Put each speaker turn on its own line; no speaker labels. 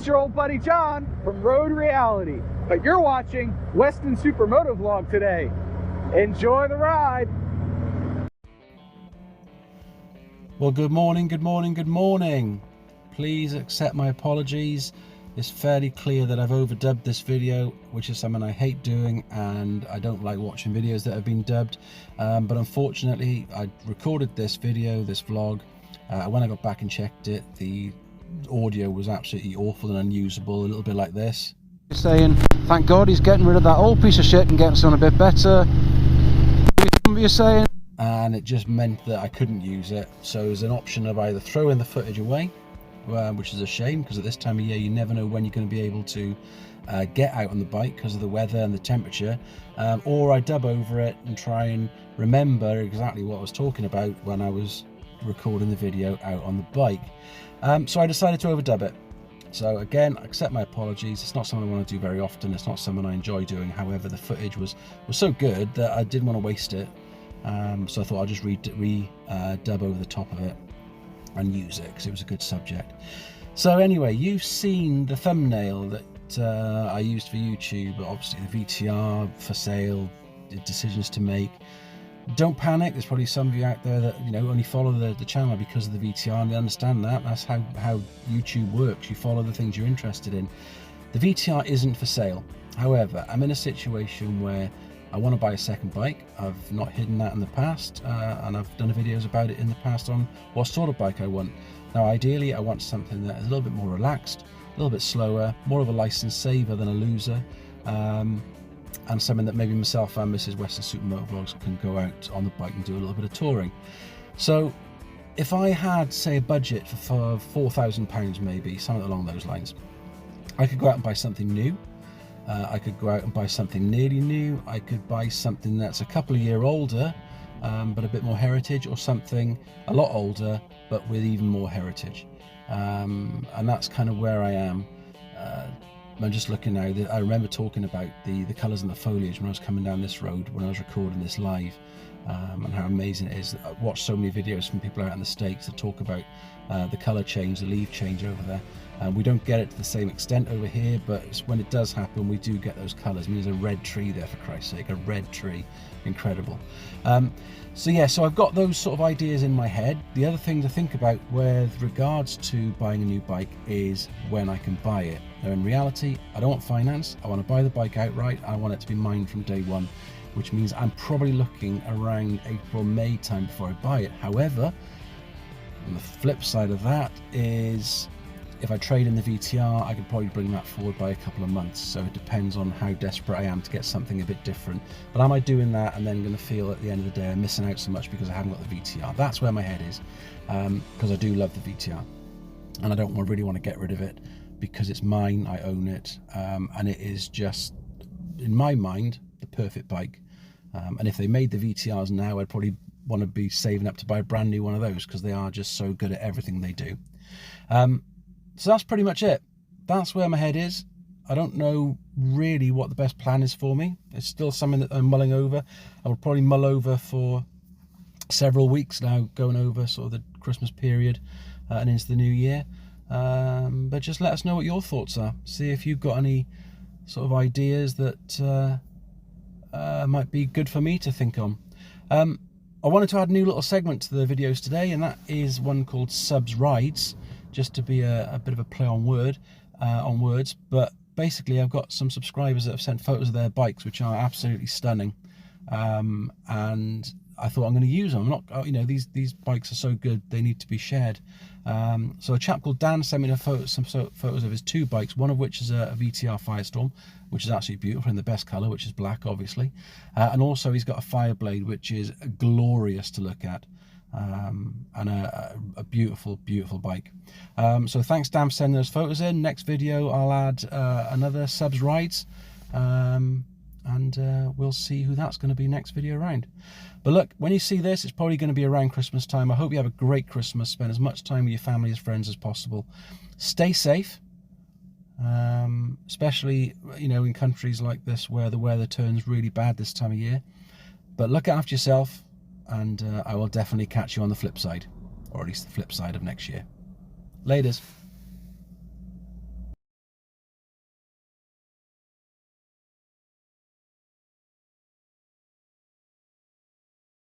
It's your old buddy John from Road Reality, but you're watching Weston Supermoto Vlog today. Enjoy the ride.
Well, good morning, good morning, good morning. Please accept my apologies. It's fairly clear that I've overdubbed this video, which is something I hate doing, and I don't like watching videos that have been dubbed. But unfortunately, I recorded this video, this vlog. When I got back and checked it, the audio was absolutely awful and unusable, a little bit like this. Saying, thank God he's getting rid of that old piece of shit and getting something a bit better. What you're saying? And it just meant that I couldn't use it. So it was an option of either throwing the footage away, which is a shame because at this time of year you never know when you're going to be able to get out on the bike because of the weather and the temperature, or I dub over it and try and remember exactly what I was talking about when I was recording the video out on the bike. So I decided to overdub it. So again, I accept my apologies. It's not something I want to do very often. It's not something I enjoy doing. However, the footage was so good that I didn't want to waste it. So I thought I'd just dub over the top of it and use it because it was a good subject. So anyway, you've seen the thumbnail that I used for YouTube. Obviously the VTR for sale, the decisions to make. Don't panic. There's probably some of you out there that only follow the channel because of the VTR, and they understand that. That's how YouTube works. You follow the things you're interested in. The VTR isn't for sale. However, I'm in a situation where I want to buy a second bike. I've not hidden that in the past, and I've done videos about it in the past on what sort of bike I want. Now ideally I want something that is a little bit more relaxed, a little bit slower, more of a license saver than a loser, and something that maybe myself and Mrs. Weston Supermoto Vlogs can go out on the bike and do a little bit of touring. So if I had, say, a budget for £4,000 maybe, something along those lines, I could go out and buy something new. I could go out and buy something nearly new. I could buy something that's a couple of years older, but a bit more heritage, or something a lot older, but with even more heritage. And that's kind of where I am. I'm just looking now. I remember talking about the colours and the foliage when I was coming down this road, when I was recording this live, and how amazing it is. I've watched so many videos from people out in the States that talk about the colour change, the leaf change over there. We don't get it to the same extent over here, but when it does happen, we do get those colours. I mean, there's a red tree there, for Christ's sake, a red tree, incredible. So yeah, so I've got those sort of ideas in my head. The other thing to think about with regards to buying a new bike is when I can buy it. Now in reality, I don't want finance. I want to buy the bike outright. I want it to be mine from day one, which means I'm probably looking around April, May time before I buy it. However, on the flip side of that is, if I trade in the VTR, I could probably bring that forward by a couple of months. So it depends on how desperate I am to get something a bit different. But am I doing that and then going to feel at the end of the day I'm missing out so much because I haven't got the VTR? That's where my head is, because I do love the VTR, and I don't really want to get rid of it because it's mine. I own it, and it is just, in my mind, the perfect bike. And if they made the VTRs now, I'd probably want to be saving up to buy a brand new one of those because they are just so good at everything they do. So that's pretty much it. That's where my head is. I don't know really what the best plan is for me. It's still something that I'm mulling over. I will probably mull over for several weeks now, going over sort of the Christmas period and into the new year. But just let us know what your thoughts are. See if you've got any sort of ideas that might be good for me to think on. I wanted to add a new little segment to the videos today, and that is one called Subs Rides, just to be a bit of a play on words. But basically I've got some subscribers that have sent photos of their bikes, which are absolutely stunning, and I thought I'm going to use them. I'm not, these bikes are so good, they need to be shared. So a chap called Dan sent me some photos of his two bikes, one of which is a VTR Firestorm, which is absolutely beautiful in the best colour, which is black, obviously, and also he's got a Fireblade, which is glorious to look at. And a beautiful bike. So thanks Dan for sending those photos in. Next video I'll add another Subs Rides, and we'll see who that's going to be next video around. But look, when you see this, it's probably going to be around Christmas time. I hope you have a great Christmas. Spend as much time with your family and friends as possible. Stay safe, especially in countries like this where the weather turns really bad this time of year. But look after yourself, and I will definitely catch you on the flip side, or at least the flip side of next year. Laters.